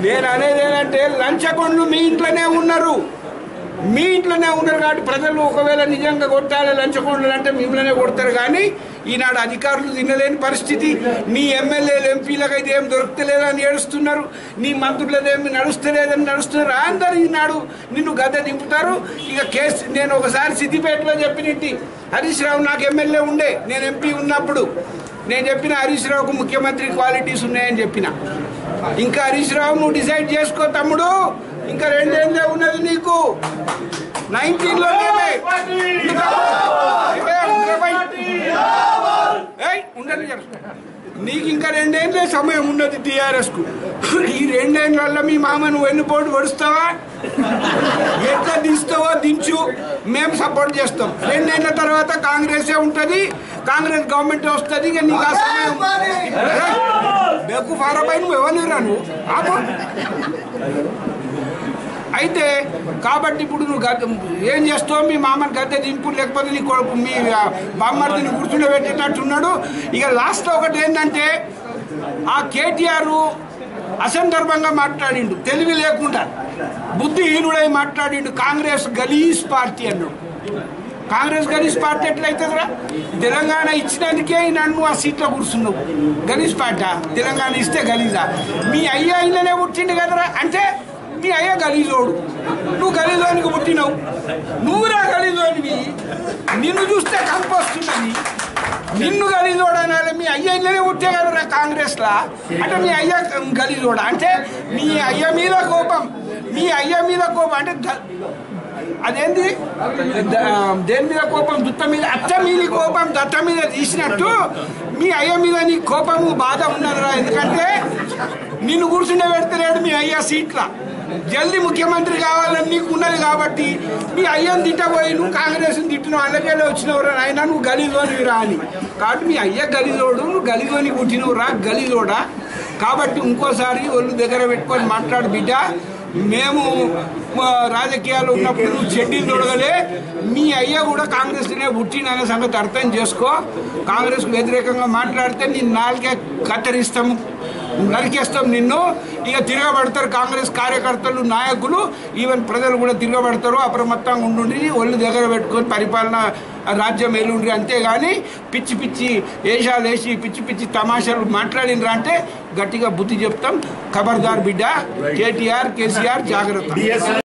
నేను అనేది ఏంటంటే లంచగొండ్లు మీ ఇంట్లోనే ఉన్నారు కాబట్టి ప్రజలు ఒకవేళ నిజంగా కొట్టాలి లంచగొండ్లు అంటే మిమ్మల్నే కొడతారు కానీ ఈనాడు అధికారులు తినలేని పరిస్థితి నీ ఎమ్మెల్యేలు ఎంపీలకు అయితే ఏం దొరుకుతలేదని ఏడుస్తున్నారు నీ మంత్రులదేమి నడుస్తున్నారు అందరూ ఈనాడు నిన్ను గద్దె దింపుతారు ఇక కేసు నేను ఒకసారి సిద్దిపేటలో చెప్పినట్టు హరీష్ రావు నాకు ఎమ్మెల్యే ఉండే నేను ఎంపీ ఉన్నప్పుడు నేను చెప్పిన హరీష్ రావుకు ముఖ్యమంత్రి క్వాలిటీస్ ఉన్నాయని చెప్పిన ఇంకా హరీష్ రావు నువ్వు డిసైడ్ చేసుకో తమ్ముడు ఇంకా 2 ఏళ్ళే ఉన్నది నీకు 19లో నీకు ఇంకా 2 ఏళ్ళే సమయం ఉన్నది టీఆర్ఎస్ కు ఈ 2 ఏళ్ళ మీ మామ నువ్వు ఎన్నిపోటు పడుస్తావా ఎట్లా దిస్తావో దించు మేము సపోర్ట్ చేస్తాం 2 ఏళ్ళ తర్వాత కాంగ్రెసే ఉంటుంది కాంగ్రెస్ గవర్నమెంట్ వస్తుంది ఇక నీకు ఆ సమయం బెక్కు ఫారపై నువ్వు ఎవరిరా నువ్వు అయితే కాబట్టి ఇప్పుడు నువ్వు ఏం చేస్తావు మీ మామని గద్దె దింపు లేకపోతే నీ కొడుకు మీ బామ్మర్దిని కూర్చుండబెట్టేటట్టున్నాడు ఇక లాస్ట్లో ఒకటి ఏంటంటే ఆ కేటీఆర్ అసందర్భంగా మాట్లాడిండు తెలివి లేకుండా బుద్ధిహీనుడై మాట్లాడిండు కాంగ్రెస్ గలీజ్ పార్టీ అన్నాడు కాంగ్రెస్ గలీజ్ పార్టీ ఎట్లయితుందిరా తెలంగాణ ఇచ్చినందుకే నన్ను ఆ సీట్లో కూర్చున్నావు గలీజ్ పార్టీ తెలంగాణ ఇస్తే గలీజా మీ అయ్యా ఇళ్ళనే పుట్టిండు కదరా అంటే మీ అయ్యా గలీజోడు నువ్వు గలీజోనికి పుట్టినావు నువ్వురా గలీజోనివి నిన్ను చూస్తే కంపొస్తున్నది నిన్ను గలీజోడు అనాలి మీ అయ్య ఇళ్ళనే పుట్టే కదరా కాంగ్రెస్లా అంటే మీ అయ్యా గలీజోడా అంటే మీ అయ్య మీద కోపం అంటే అదేంటి దేని మీద కోపం దుత్త మీద అత్త మీద కోపం దత్త మీద తీసినట్టు మీ అయ్య మీద నీ కోపము బాధ ఉన్నదిరా ఎందుకంటే నిన్ను కూర్చుండే పెడతలేడు మీ అయ్య సీట్ల జల్దీ ముఖ్యమంత్రి కావాలని నీకు ఉన్నది కాబట్టి మీ అయ్యను తిట్టబోయి నువ్వు కాంగ్రెస్ని తిట్టినావు అందుకేలో వచ్చినవురా అయినా నువ్వు గలీజోనివి రా అని కాబట్టి మీ అయ్య గలీజోడు నువ్వు గలీజోని పుట్టినవు రా గలీజోడా కాబట్టి ఇంకోసారి ఒళ్ళు దగ్గర పెట్టుకొని మాట్లాడు బిడ్డ మేము రాజకీయాలు ఉన్నప్పుడు నువ్వు చెడ్డీలు తొడగలే మీ అయ్య కూడా కాంగ్రెస్లోనే పుట్టిన సంగతి అర్థం చేసుకో కాంగ్రెస్కు వ్యతిరేకంగా మాట్లాడితే నేను నాలుగే కత్తిరిస్తాము నరికేస్తాం నిన్ను ఇక తిరగబడతారు కాంగ్రెస్ కార్యకర్తలు నాయకులు ఈవెన్ ప్రజలు కూడా తిరగబడతారు అప్రమత్తంగా ఉండి ఒళ్ళు దగ్గర పెట్టుకొని పరిపాలన రాజ్యం ఎల్లుండ్రి అంతేగాని పిచ్చి పిచ్చి వేషాలు వేసి పిచ్చి పిచ్చి తమాషాలు మాట్లాడినరా అంటే గట్టిగా బుద్ధి చెప్తాం ఖబర్దార్ బిడ్డ కేటీఆర్ కేసీఆర్ జాగ్రత్త